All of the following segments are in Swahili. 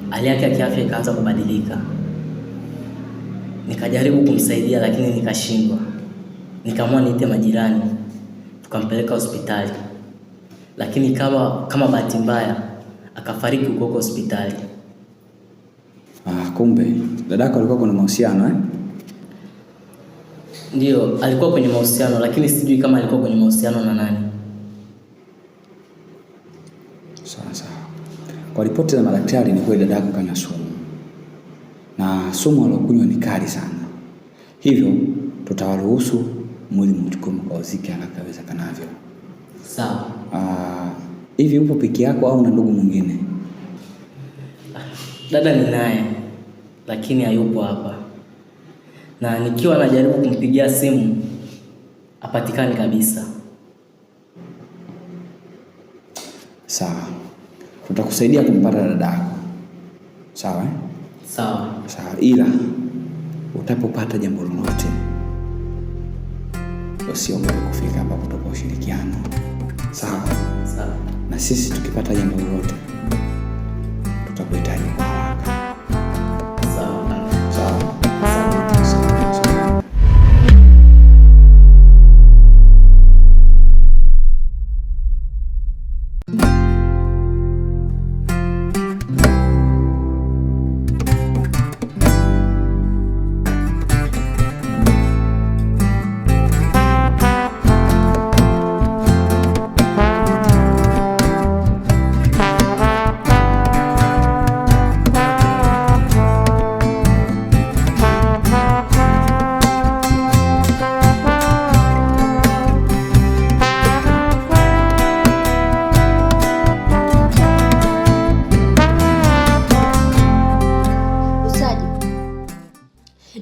hali yake ya kiafya ikaanza kubadilika. Nikajaribu kumsaidia lakini nikashindwa. Nikaamua niite majirani, tukampeleka hospitali. Lakini kama bahati mbaya akafariki huko hospitali. Kumbe dadako alikuwa kwenye mahusiano Ndio, alikuwa kwenye mahusiano lakini sijui kama alikuwa kwenye mahusiano na nani. Sawa. Kwa ripoti za madaktari ni kweli dadako kanywa sumu. Na sumu aliyokunywa ni kali sana. Hivyo tutawaruhusu mwili mchukue mkauzike haraka iwezekanavyo. Sawa. Hivi upo peke yako au na ndugu mwingine? Dada ni naye lakini hayupo hapa. Na nikiwa najaribu kumpigia simu hapatikani kabisa. Sawa. Tutakusaidia kumpata dadako. Sawa Sawa. Ila utapopata jambo lolote usiogope kufika hapa kutoka ushirikiano. Sawa. Na sisi tukipata jambo lolote tutakuhitaji kwa haraka. Sawa.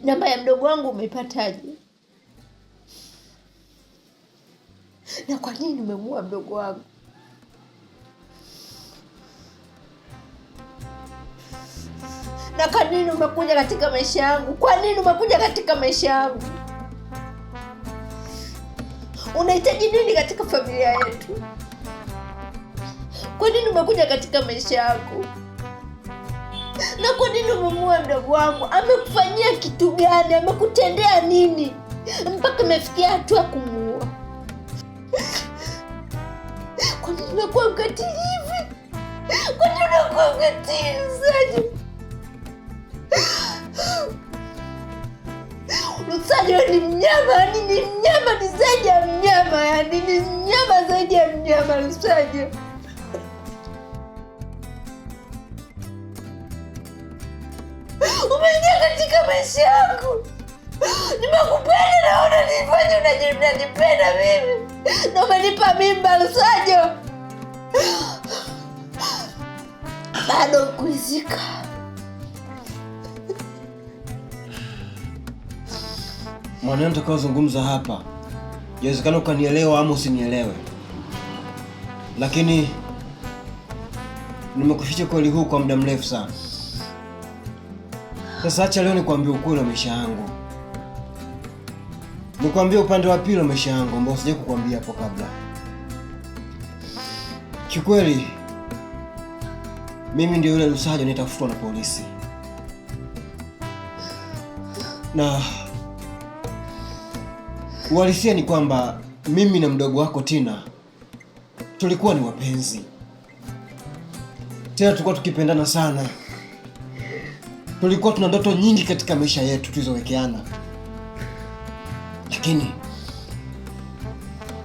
Namba ya mdogo wangu umepataje? Na kwa nini umemuua mdogo wangu? Na kwa nini umekuja katika maisha yangu? Kwa nini umekuja katika maisha yangu? Unahitaji nini katika familia yetu? Kwa nini umekuja katika maisha yangu? Na kwa nini umemuua mdogo wangu? Amekufanyia kitu gani? Amekutendea nini mpaka umefikia hatua kumuua? Kwa nini unakuwa mkatili hivi? Kwa nini unakuwa mkatili Lusajo? Lusajo ni mnyama, ni mnyama, ni zaidi ya mnyama, ni mnyama zaidi ya mnyama Lusajo. Umeingia katika maisha yangu. Nimekupenda na unanifanya unanipenda mimi. Na umenipa mimba Lusajo. Bado kuizika. Maneno nitakayozungumza hapa, inawezekana ukanielewa ama usinielewe. Lakini nimekuficha kweli huu kwa muda mrefu sana. Sasa acha leo nikwambie ukweli wa maisha yangu. Nikwambie upande wa pili wa maisha yangu ambao sijawahi kukwambia hapo kabla. Kikweli mimi ndio yule Lusajo nitafutwa na polisi. Na uhalisia ni kwamba mimi na mdogo wako Tina tulikuwa ni wapenzi. Tena tulikuwa tukipendana sana. Tulikuwa tuna ndoto nyingi katika maisha yetu tulizowekeana. Lakini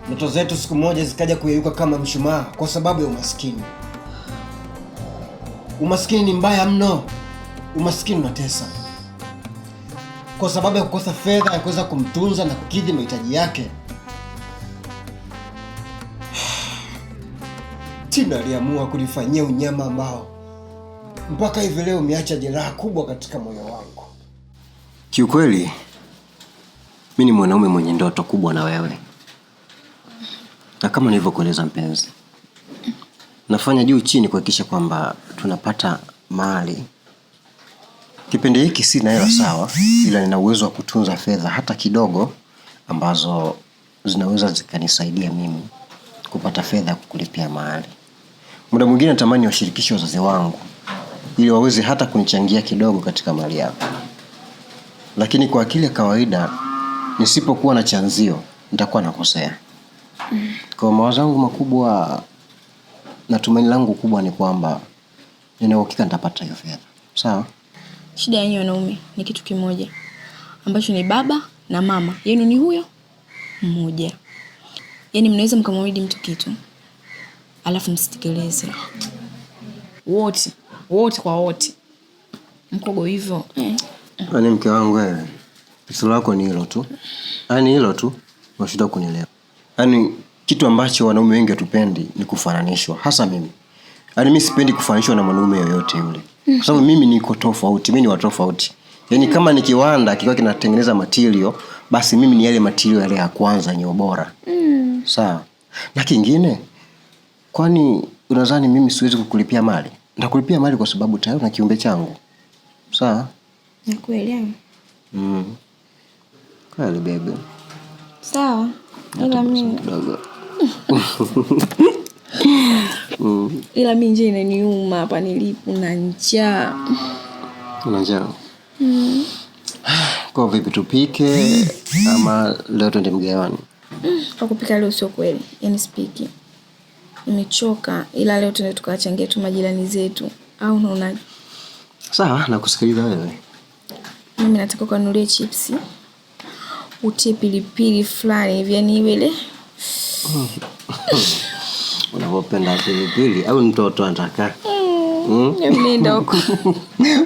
ndoto zetu siku moja zikaja kuyeyuka kama mshumaa kwa sababu ya umaskini. Umaskini ni mbaya mno. Umaskini unatesa. Kwa sababu ya kukosa fedha ya kuweza kumtunza na kukidhi mahitaji yake, Tina aliamua kunifanyia unyama ambao mpaka hivi leo umeacha jeraha kubwa katika moyo wangu. Kiukweli mimi ni mwanaume mwenye ndoto kubwa na wewe. Na kama nilivyokueleza mpenzi, nafanya juu chini kuhakikisha kwamba tunapata mali. Kipindi hiki sina hela sawa, ila nina uwezo wa kutunza fedha hata kidogo ambazo zinaweza zikanisaidia mimi kupata fedha kukulipia mahali. Muda mwingine natamani washirikishe wazazi wangu ili waweze hata kunichangia kidogo katika mali yako. Lakini kwa akili ya kawaida nisipokuwa na chanzio nitakuwa nakosea. Kwa mawazo yangu makubwa na tumaini langu kubwa ni kwamba nina uhakika nitapata hiyo fedha. Sawa? Shida yenu wanaume ni kitu kimoja ambacho ni baba na mama yenu ni huyo mmoja. Yaani mnaweza mkamwahidi mtu kitu alafu msitekeleze. Wote kwa wote. Mkogo hivyo. Yaani mke wangu wewe, sura lako ni hilo tu. Yaani hilo tu unashindwa kunielewa. Yaani kitu ambacho wanaume wengi hatupendi ni kufananishwa, hasa mimi. Yaani mimi sipendi kufananishwa na mwanaume yoyote yule. Kwa sababu mimi niko tofauti, mimi ni wa tofauti. Yaani kama ni kiwanda kikiwa kinatengeneza material, basi mimi ni yale material yale ya kwanza yenye ubora. Sawa. Na kingine, kwani unadhani mimi siwezi kukulipia mali? Nitakulipia mali kwa sababu tayari na kiumbe changu. Sawa? Nakuelewa. Kweli baby. Sawa. Ila mimi ila mimi nje inaniuma hapa nilipo na njaa. Una njaa? Kwa vipi tupike ama leo twende mgawani? Kwa kupika leo sio kweli. Yaani sipiki. Nimechoka ila leo twende tukawachangia tu majirani zetu. Au unaonaje? Sawa, nakusikiliza wewe. Mimi nataka kununulia chips. Utie pilipili fulani hivi yani iwe ile. Unapenda pilipili au mtoto anataka? Mimi nenda huko.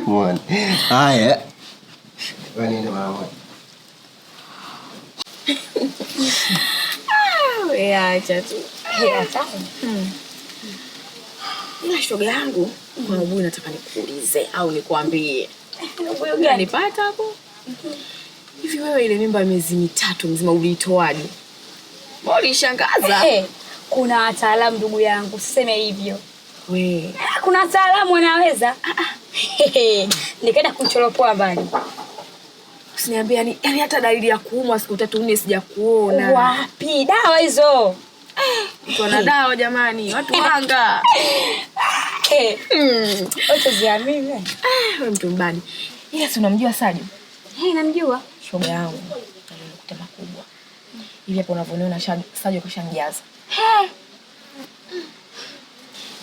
Muone. Haya. Wewe nenda mama. Acha tu. Acha. Na shoga yangu, kuna ubuyu nataka nikuulize au nikwambie. Ubuyu gani nipata hapo? Hivi wewe ile mimba ya miezi 3 mzima uliitoaje? Mbona ulishangaza? Kuna wataalamu ndugu yangu, usiseme hivyo. We, kuna wataalamu wanaweza. Nikaenda kuchoropoa mbali. Usiniambia yani hata dalili ya kuumwa siku 3 4 sijakuona. Wapi? Dawa hizo. Kuna dawa jamani, watu wanga. Wacha ziamini. Wewe mtu mbani. Ila si unamjua Sadio? Namjua. Shoga yangu. Alikuta makubwa. Hivi hapo unavyoona Sadio kashamjaza.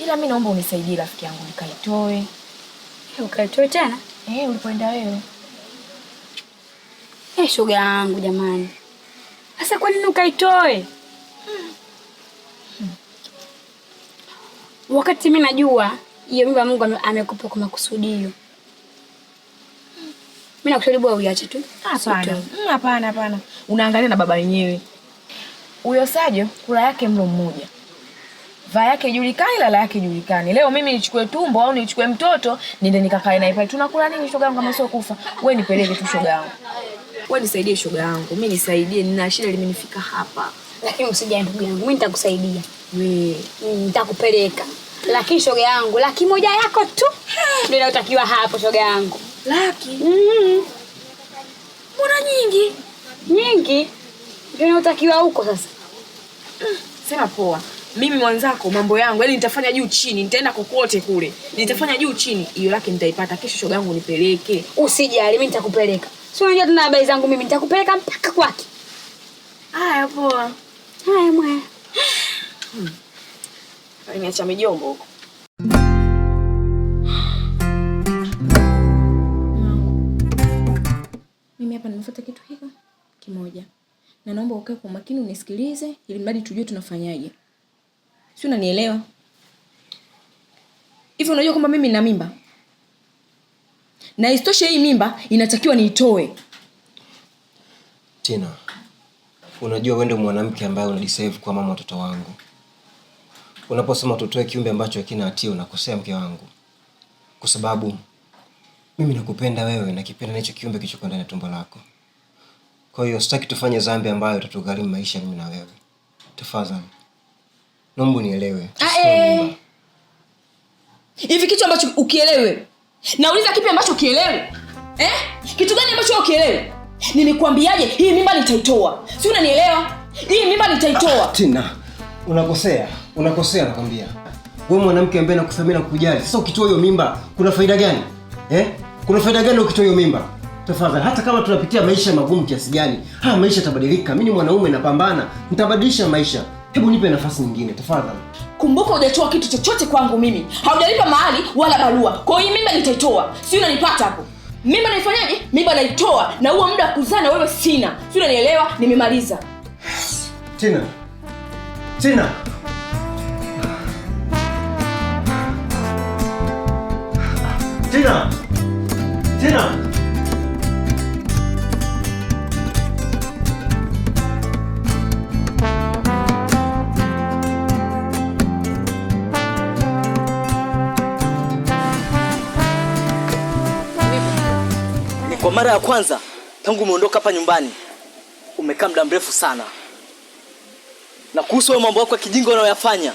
Ila mimi naomba unisaidie rafiki yangu nikaitoe. Ukaitoe tena? Ulipoenda wewe. Shoga yangu jamani. Sasa kwa nini ukaitoe? Wakati mimi najua hiyo mimba Mungu amekupa kwa makusudio. Mimi nakushauri bwana uiache tu. Hapana. Unaangalia na baba wenyewe. Huyo Sadio kula yake mlo mmoja. Vaa yake julikani, lala yake julikani. Leo mimi nichukue tumbo au nichukue mtoto, niende nikakae naye pale. Tunakula nini shoga yangu kama sio kufa? Wewe nipeleke tu shoga yangu. Wewe nisaidie shoga yangu. Mimi nisaidie, nina shida limenifika hapa. Lakini usijali ndugu yangu, mimi nitakusaidia. Nitakupeleka. Lakini shoga yangu, laki moja yako tu ndio inayotakiwa hapo shoga yangu. Laki? Mbona nyingi? Nyingi? Ndio inayotakiwa huko sasa. Sema poa. Mimi mwanzako mambo yangu, yani nitafanya juu chini, nitaenda kokote kule. Nitafanya juu chini, hiyo laki nitaipata kesho shoga yangu nipeleke. Usijali, mimi nitakupeleka. Si unajua tuna habari zangu mimi, nitakupeleka mpaka kwake. Haya poa. Haya mwaya. Niacha mijombo huko. Mimi hapa nimefuata kitu hiko kimoja. Na naomba ukae kwa makini unisikilize ili mradi tujue tunafanyaje. Si unanielewa? Hivi unajua kwamba mimi nina mimba? Na isitoshe hii mimba inatakiwa niitoe. Tina, unajua wewe ndio mwanamke ambaye unadeserve kwa mama watoto wangu. Unaposema tutoe kiumbe ambacho hakina hatia unakosea mke wangu. Kwa sababu mimi nakupenda wewe na kipenda hicho kiumbe kilicho ndani ya tumbo lako. Kwa hiyo sitaki tufanye dhambi ambayo itatugharimu maisha mimi na wewe. Tafadhali. Naomba unielewe. Hivi kitu ambacho ukielewe. Nauliza kipi ambacho ukielewe? Kitu gani ambacho ukielewe? Nimekuambiaje hii mimba nitaitoa. Si unanielewa? Hii mimba nitaitoa. Tina, unakosea nakwambia. Wewe mwanamke ambaye nakuthamini na kukujali. Sasa ukitoa hiyo mimba, kuna faida gani? Kuna faida gani ukitoa hiyo mimba? Tafadhali, hata kama tunapitia maisha magumu kiasi gani, maisha yatabadilika. Mimi ni mwanaume napambana, nitabadilisha maisha. Hebu nipe nafasi nyingine tafadhali. Kumbuka hujatoa kitu chochote kwangu mimi. Haujalipa mahali wala barua. Kwa hiyo mimba nitaitoa. Si unanipata hapo? Mimba naifanyaje? Mimba naitoa na huo muda wa kuzaa na wewe sina. Si unanielewa? Nimemaliza. Tina. Tina. Tina. Tina. Kwa mara ya kwanza tangu umeondoka hapa nyumbani umekaa muda mrefu sana. Na kuhusu mambo yako ya kijinga unayoyafanya,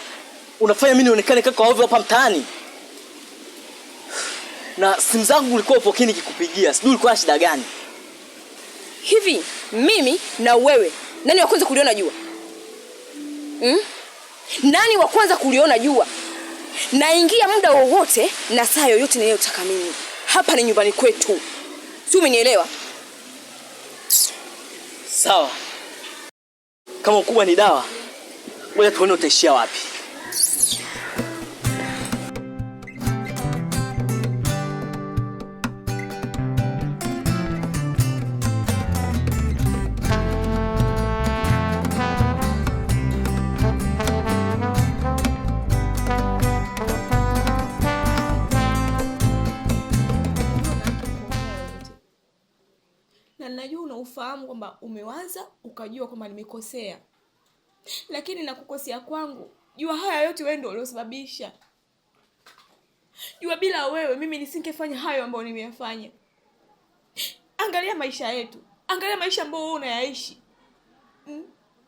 unafanya mimi nionekane kaka ovyo hapa mtaani. Na simu zangu ulikuwa upokeni nikikupigia. Sijui ulikuwa na shida gani? Hivi mimi na wewe nani wa kwanza kuliona jua? Nani wa kwanza kuliona jua? Naingia muda wowote na saa yoyote ninayotaka mimi. Hapa ni nyumbani kwetu. Si umenielewa? Sawa. Kama ukubwa ni dawa, ngoja tuone utaishia wapi. Na najua unaufahamu kwamba umewaza ukajua kwamba nimekosea. Lakini na kukosea kwangu, jua haya yote wewe ndio uliosababisha. Jua bila wewe mimi nisingefanya hayo ambayo nimeyafanya. Angalia maisha yetu. Angalia maisha ambayo wewe unayaishi.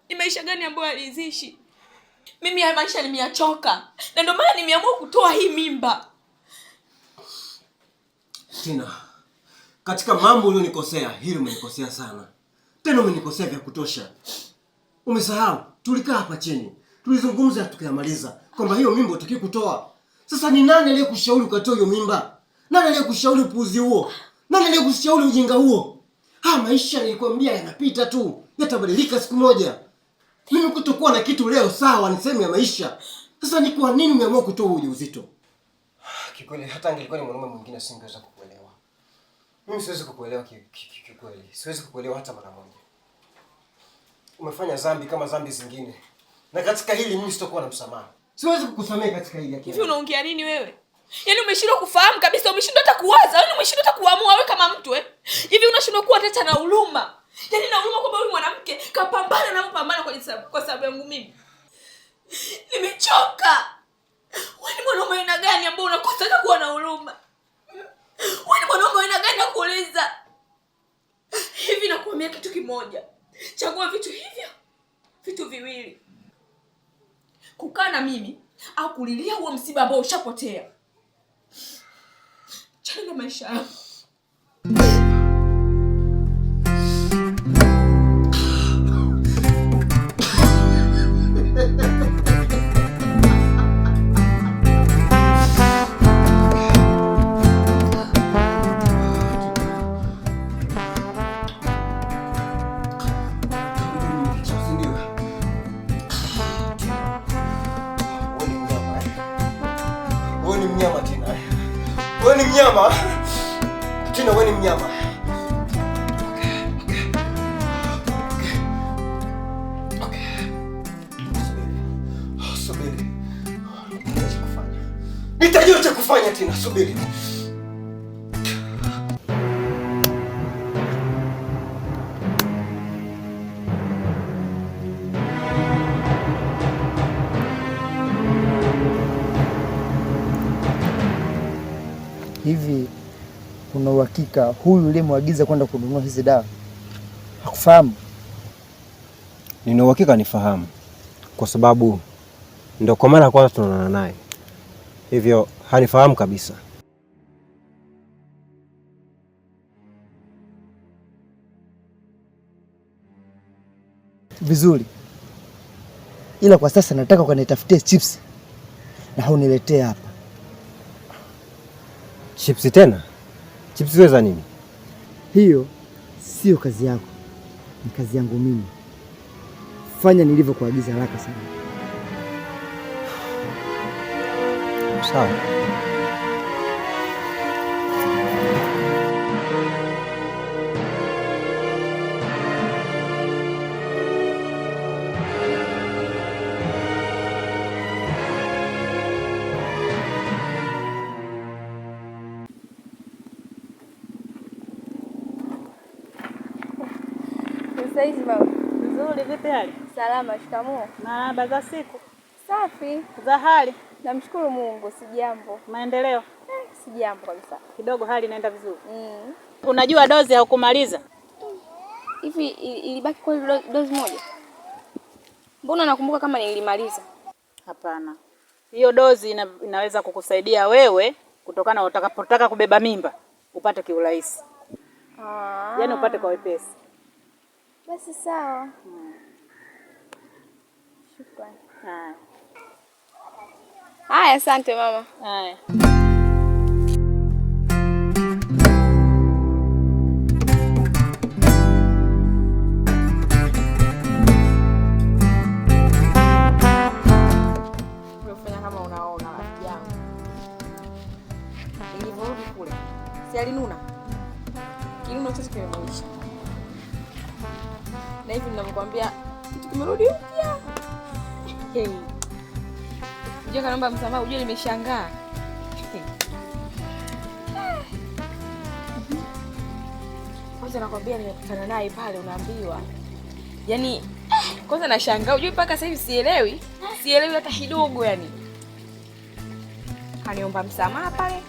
Ni maisha gani ambayo alizishi? Mimi haya maisha nimeyachoka. Na ndio maana nimeamua kutoa hii mimba. Tina, katika mambo ulionikosea, hili umenikosea sana. Tena umenikosea vya kutosha. Umesahau, tulikaa hapa chini. Tulizungumza tukayamaliza kwamba hiyo mimba utaki kutoa. Sasa ni nani aliyekushauri ukatoa hiyo mimba? Nani aliyekushauri upuuzi huo? Nani aliyekushauri ujinga huo? Maisha nilikwambia yanapita tu. Yatabadilika siku moja. Mimi kutokuwa na kitu leo sawa, ni sehemu ya maisha. Sasa ni kwa nini umeamua kutoa ujauzito? Kikweli hata angelikuwa ni mwanaume mwingine singeweza kukuelewa. Mimi siwezi kukuelewa kikweli. Siwezi kukuelewa hata mara moja. Umefanya dhambi kama dhambi zingine. Na katika hili mimi sitakuwa na msamaha. Siwezi kukusamehe katika hili. Hivi unaongea nini wewe? Yaani umeshindwa kufahamu kabisa, umeshindwa hata kuwaza, yaani umeshindwa hata kuamua wewe kama mtu Hivi unashindwa kuwa hata na huruma. Yaani na huruma kwamba huyu mwanamke kapambana na mpambana kwa sababu yangu mimi. Nimechoka. Wewe ni mwanaume aina gani ambao unakosa hata kuwa na huruma? Wewe ni mwanaume aina gani nakuuliza? Hivi nakuambia kitu kimoja. Chagua vitu viwili. Kukaa na mimi au kulilia huo msiba ambao ushapotea. Chana na maisha yangu. Wewe ni mnyama. Tina, wewe ni mnyama. Subiri. Nitajua cha kufanya Tina, subiri. Hivi kuna uhakika huyu uliyemwagiza kwenda kununua hizi dawa hakufahamu? Nina uhakika nifahamu, kwa sababu ndio kwa mara ya kwanza tunaonana naye, hivyo hanifahamu kabisa. Vizuri, ila kwa sasa nataka ukanitafutie chips na huniletee hapa. Chipsi tena? Chipsi wewe za nini? Hiyo sio kazi yako, ni kazi yangu mimi. Fanya nilivyokuagiza haraka sana. Sawa. Saizi baba. Nzuri, vipi hali? Salama, shikamoo. Marahaba, za siku. Safi. Za hali? Namshukuru Mungu, sijambo. Maendeleo? Sijambo kabisa. Kidogo hali inaenda vizuri. Unajua dozi haukumaliza? Hivi ilibaki kwa dozi moja? Mbona nakumbuka kama nilimaliza? Hapana. Hiyo dozi inaweza kukusaidia wewe kutokana utakapotaka kubeba mimba upate kiurahisi. Yaani upate kwa wepesi. Basi sawa. Shukrani. Haya, asante mama. Haya. Umefanya kama unaona rafiki yangu. Nilivyorudi kule. Si alinuna? Kinuno chote kimemwisha. Na hivi ninavyokuambia kitu kimerudi upya. Hey. Unajua kanaomba msamaha, unajua nimeshangaa. Kwanza nakwambia nimekutana naye pale unaambiwa. Yaani kwanza nashangaa, unajua mpaka sasa hivi sielewi. Sielewi hata kidogo yani. Kaniomba msamaha pale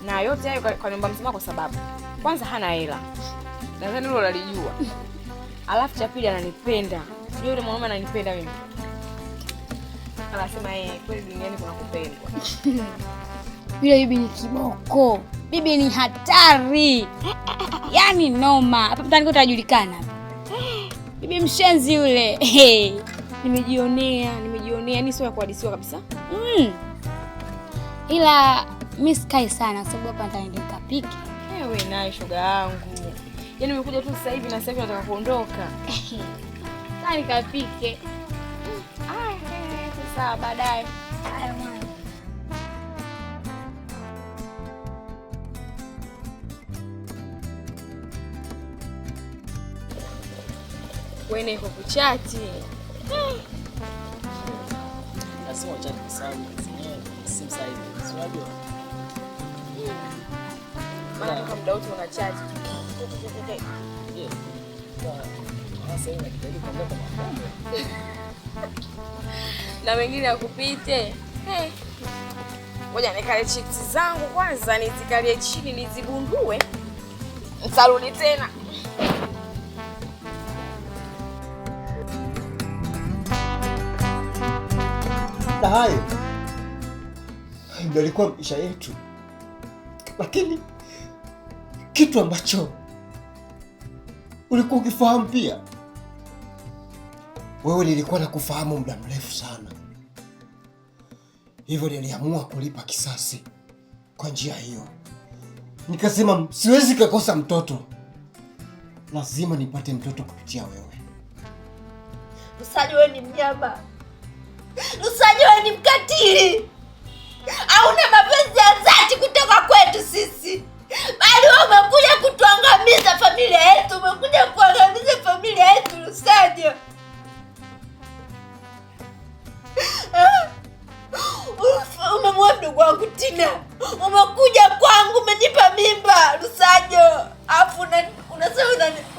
na yote hayo kaniomba msamaha kwa sababu kwanza hana hela. Nadhani hilo unalijua. Alafu cha pili ananipenda. Unajua yule mwanaume ananipenda mimi. Anasema kweli duniani kuna kupendwa. Yule bibi ni kiboko. Bibi ni hatari. Yaani noma. Hapa mtaani utajulikana. Bibi mshenzi yule. Nimejionea. Ni sio ya kuhadisiwa kabisa. Ila mimi sikai sana sababu hapa nitaenda nikapike. Wewe naye shoga yangu. Yaani nimekuja tu sasa hivi na sasa hivi nataka kuondoka. Sasa nikapike. Sawa baadaye. Haya mwana. Wewe uko kuchati. Lazima uchati kwa sababu simu sasa hivi. Unajua? Maana kama muda wote una chati. Na wengine akupite. Ngoja nikale chips zangu kwanza nizikalie chini nizigundue. Nitarudi tena. Na hayo ndio ilikuwa maisha yetu, lakini kitu ambacho ulikuwa ukifahamu pia wewe, nilikuwa nakufahamu muda mrefu sana, hivyo niliamua kulipa kisasi kwa njia hiyo. Nikasema siwezi kukosa mtoto, lazima nipate mtoto kupitia wewe. Lusajo, wewe ni mnyama. Lusajo, wewe ni mkatili. Hauna mapenzi ya dhati kutoka kwetu sisi, bali wewe umekuja kutuangamiza familia yetu. Umekuja kuangamiza familia yetu Lusajo. Umemua mdogo wangu Tina. Umekuja kwangu, umenipa mimba Lusajo. Afu unasema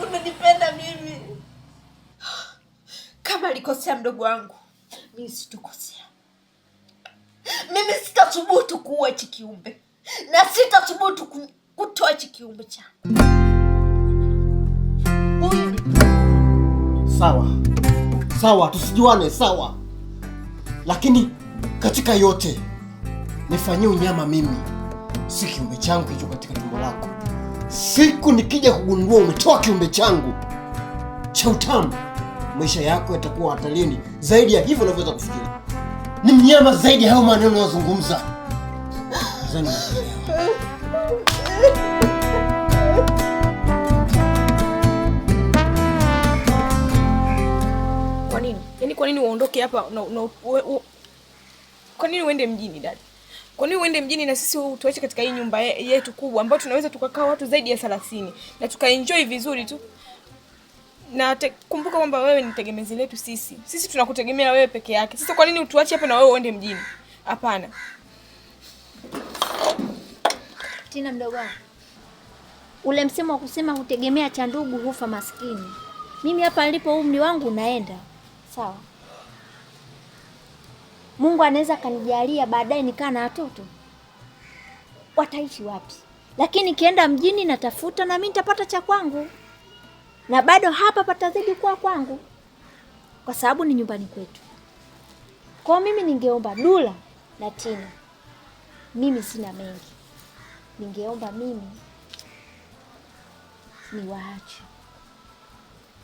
unanipenda mimi. Kama alikosea mdogo wangu, mimi situkosea. Mimi sitathubutu kuua hichi kiumbe. Na sitathubutu kutoa hichi kiumbe changu. Sawa, tusijuane sawa. Lakini katika yote nifanyie unyama mimi, si kiumbe changu hicho katika tumbo lako. Siku nikija kugundua umetoa kiumbe changu cha utamu, maisha yako yatakuwa hatarini zaidi ya hivyo unavyoweza kufikiri. ni mnyama zaidi hayo maneno unayozungumza. Zani Kwa nini? Yaani kwa nini uondoke hapa kwa nini uende mjini dada? Kwa nini uende mjini na sisi tuache katika hii nyumba yetu kubwa ambayo tunaweza tukakaa watu zaidi ya 30 na tukaenjoy vizuri tu? Na kumbuka kwamba wewe ni tegemezi letu sisi. Sisi tunakutegemea wewe peke yake. Sasa kwa nini utuache hapa na wewe uende mjini? Hapana. Tina mdogo wangu. Ule msemo wa kusema hutegemea cha ndugu hufa maskini. Mimi hapa nilipo umri wangu unaenda. Sawa. Mungu anaweza kanijalia baadaye nikaa na watoto. Wataishi wapi? Lakini kienda mjini natafuta na mimi nitapata cha kwangu. Na bado hapa patazidi kuwa kwangu. Kwa sababu ni nyumbani kwetu. Kwa mimi ningeomba Dula na Tina. Mimi sina mengi. Ningeomba mimi niwaache.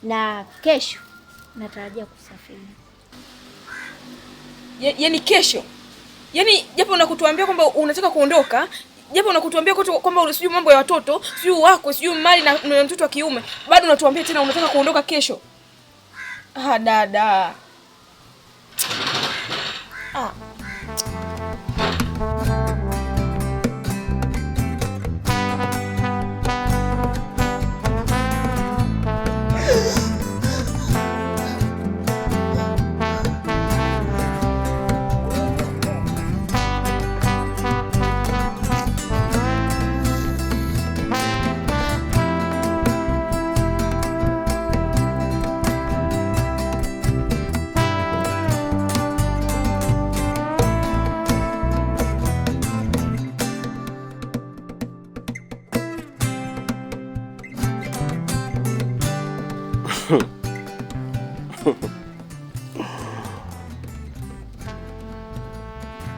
Na kesho natarajia kusafiri. Yaani kesho? Yaani japo unakutuambia kwamba unataka kuondoka, japo unakutuambia kwamba unasijui mambo ya watoto, sijui wako, sijui mali na mtoto wa kiume, bado unatuambia tena unataka kuondoka kesho. Dada.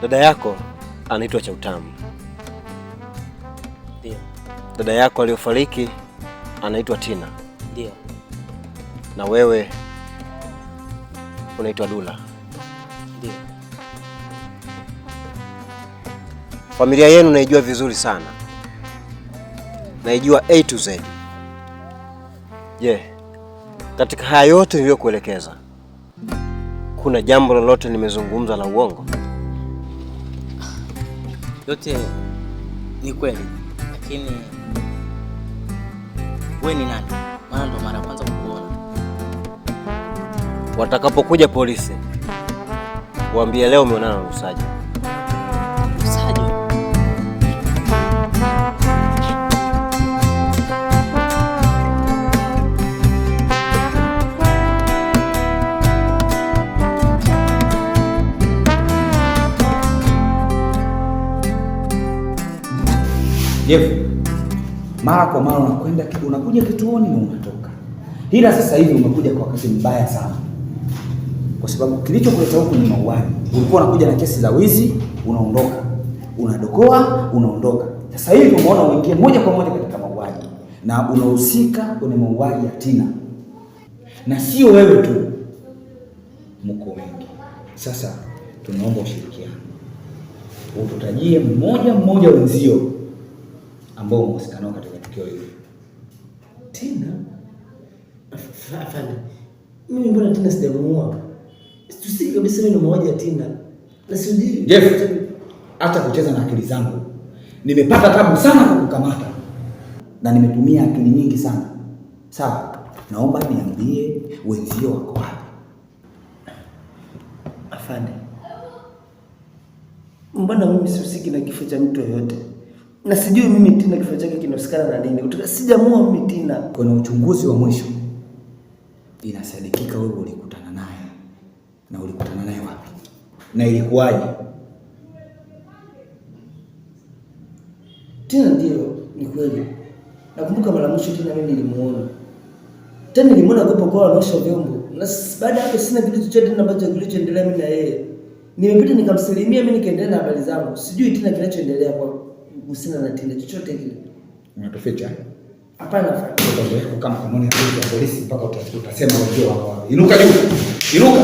Dada yako anaitwa Chautamu. Ndio. Dada yako aliyofariki anaitwa Tina. Ndio. Na wewe unaitwa Dula. Ndio. Familia yenu naijua vizuri sana. Naijua A to Z. Je, katika haya yote niliyokuelekeza, kuna jambo lolote nimezungumza la uongo? Yote ni kweli, lakini wewe ni nani? Maana ndo mara kwanza kukuona. Watakapokuja polisi, waambie leo umeonana na Lusajo. Lusajo? Jeff, mara kwa mara unakuja kituoni na unatoka. Ila sasa hivi umekuja kwa wakati mbaya sana. Kwa sababu kilichokuleta huku ni mauaji. Ulikuwa unakuja na kesi za wizi, unaondoka. Unadokoa, unaondoka. Sasa hivi umeona uingie moja kwa moja katika mauaji. Na unahusika kwenye mauaji ya Tina. Na sio wewe tu. Mko wengi. Sasa tunaomba ushirikiano. Ututajie mmoja mmoja wenzio ambao umehusika nao katika tukio hili. Tina? Afande. Mimi mbona Tina sijamuua? Tusiki kabisa mimi ni mmoja Tina. Na sijui. Jeff, hata kucheza na akili zangu. Nimepata tabu sana kukukamata. Na nimetumia akili nyingi sana. Sawa, naomba niambie wenzio wako wapi? Afande. Mbona mimi sihusiki na kifo cha mtu yoyote? Na sijui mimi Tina kifo chake kinahusikana na nini. Sijamuua mimi Tina. Kwenye uchunguzi wa mwisho inasadikika wewe ulikutana naye. Na ulikutana naye wapi? Na ilikuwaje? Tina ndio, ni kweli. Nakumbuka mara mwisho Tina mimi nilimuona. Tena nilimuona kwa anaosha vyombo. Na baada hapo sina kitu chochote tena ambacho kilichoendelea mimi na yeye. Nimepita nikamsalimia mimi nikaendelea na habari zangu. Sijui Tina kinachoendelea kwa kuhusiana na Tina chochote kile. Unatuficha? Hapana afande. Kama kanuni ya polisi mpaka utasema wenzio wako wapi. Inuka juu. Inuka.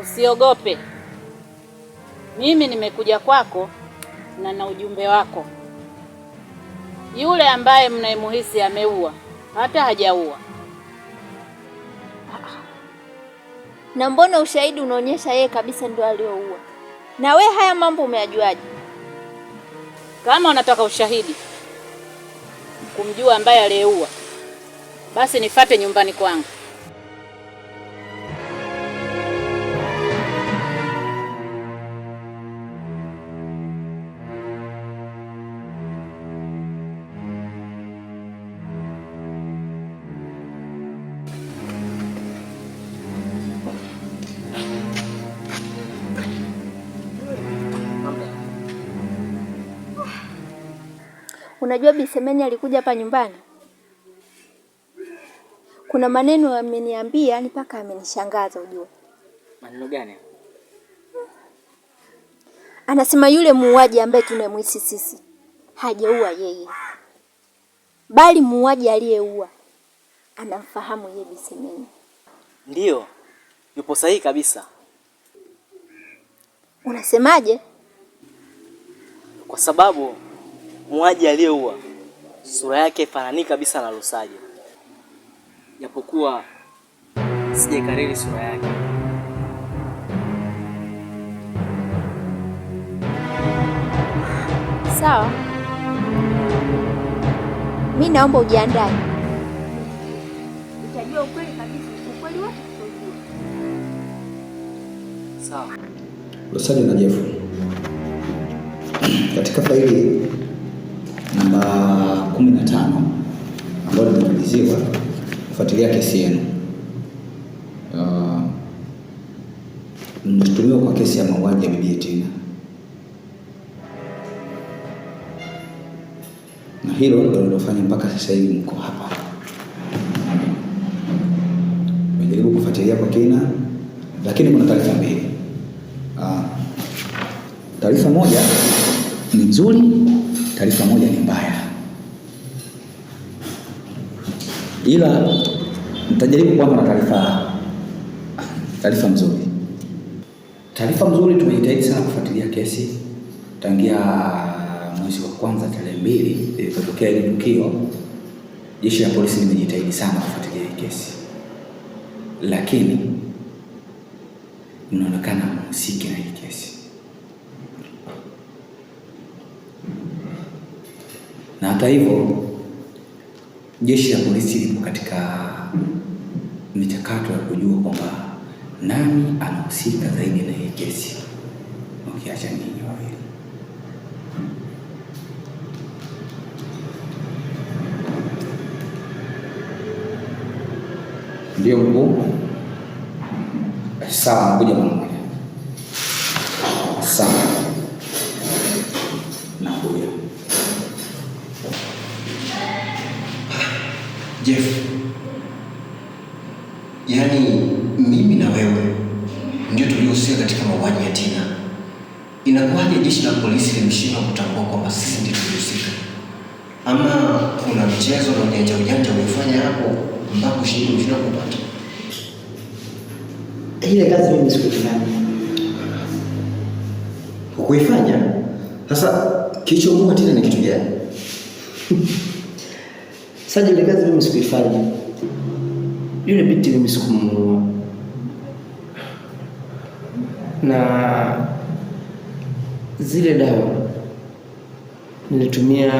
Usiogope. Mimi nimekuja kwako na ujumbe wako. Yule ambaye mnaimuhisi ameua hata hajaua. Na mbona ushahidi unaonyesha yeye kabisa ndio aliyoua? Na we haya mambo umeyajuaje? Kama unataka ushahidi kumjua ambaye aliyeua, basi nifate nyumbani kwangu. Unajua Bi Semeni alikuja hapa nyumbani? Kuna maneno ameniambia ni mpaka amenishangaza ujue. Maneno gani? Anasema yule muuaji ambaye tunamhisi sisi hajaua yeye, bali muuaji aliyeua anamfahamu yeye Bi Semeni. Ndiyo, yupo sahihi kabisa. Unasemaje? Kwa sababu muuaji aliyeua sura yake ifanani kabisa na Lusajo, japokuwa sijaikariri sura yake. Sawa, mimi naomba ujiandae, utajua ukweli kabisa, ukweli wote utajua. Sawa. Lusajo na Jeff, katika faili namba 15 ambayo nimemaliziwa kufuatilia kesi yenu, mnatumiwa kwa kesi ya mauaji ya Bibi Tina, na hilo ndio lilofanya mpaka sasa hivi mko hapa. Nimejaribu kufuatilia kwa kina, lakini kuna taarifa mbili. Taarifa moja ni nzuri, taarifa moja ni mbaya, ila nitajaribu kuanza na taarifa nzuri. Taarifa nzuri, tumejitahidi sana kufuatilia kesi tangia mwezi wa kwanza tarehe 2 ilipotokea ile tukio. Jeshi la polisi limejitahidi sana kufuatilia hii kesi, lakini inaonekana mhusiki na hii kesi. Na hata hivyo jeshi la polisi lipo katika michakato ya kujua kwamba nani anahusika zaidi na hii kesi, ukiacha ninyi wawili. Ndio mkuu? Sawa, kuja mara moja. Sawa. Nakuja. Jeff, yaani mimi na wewe ndio tuliohusika katika mauaji ya Tina. Inakuwaje jeshi la polisi limeshindwa kutambua kwamba sisi ndio tulihusika? Ama kuna mchezo na ujanja umefanya hapo mpaka ushindwe kupata? Ile kazi mimi sikuifanya. Hukuifanya? Sasa kilichomuua Tina ni kitu gani? Sasa ile kazi mimi sikuifanya. Yule binti mimi sikumuua. Na zile dawa nilitumia